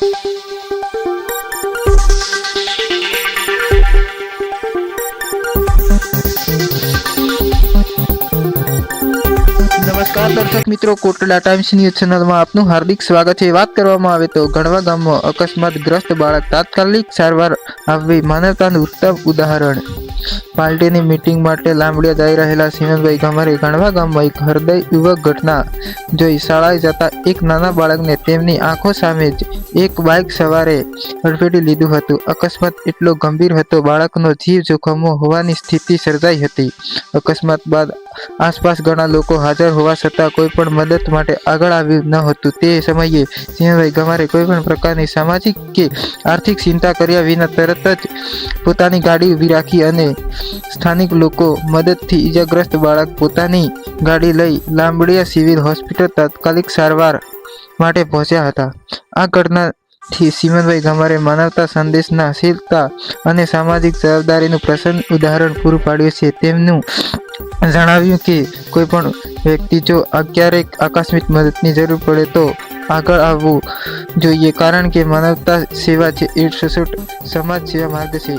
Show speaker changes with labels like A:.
A: નમસ્કાર દર્શક મિત્રો, કોટડા ટાઈમ્સ ન્યૂઝ ચેનલમાં આપનું હાર્દિક સ્વાગત છે। વાત કરવામાં આવે તો ગણવા ગામમાં અકસ્માતગ્રસ્ત બાળક તાત્કાલિક સારવાર આપવી માનવતાનું ઉત્તમ ઉદાહરણ। પાર્ટીની મીટિંગ માટે લાંબડિયા જઈ રહેલા સિમનભાઈ ગમારે ગણવા ગામમાં એક હૃદયયુવક ઘટના જોઈ શાળાએ જતા એક નાના બાળકને તેમની આંખો સામે જ એક બાઇક સવારે અડફેટી લીધું હતું। અકસ્માત એટલો ગંભીર હતો, બાળકનો જીવ જોખમમાં હોવાની સ્થિતિ સર્જાઈ હતી। અકસ્માત બાદ આસપાસ ઘણા લોકો હાજર હોવા છતાં કોઈ પણ મદદ માટે આગળ આવ્યું ન હતું। તે સમયે સિંહભાઈ ગમારે કોઈ પણ પ્રકારની સામાજિક કે આર્થિક ચિંતા કર્યા વિના તરત જ પોતાની ગાડી ઊભી રાખી અને સ્થાનિક લોકો મદદથી ઈજાગ્રસ્ત બાળક પોતાની ગાડી લઈ લાંબડિયા સિવિલ હોસ્પિટલ તાત્કાલિક સારવાર માટે પહોંચ્યા હતા। આ ઘટનાથી સિમનભાઈ ગમારે માનવતા, સંદેશનાશીલતા અને સામાજિક જવાબદારીનું પ્રસન્ન ઉદાહરણ પૂરું પાડ્યું છે। તેમનું જણાવ્યું કે કોઈ પણ વ્યક્તિ જો ક્યારેક આકસ્મિક મદદની જરૂર પડે તો આગળ આવવું જોઈએ, કારણ કે માનવતા સેવા છે એ સચોટ સમાજ સેવા માર્ગ છે।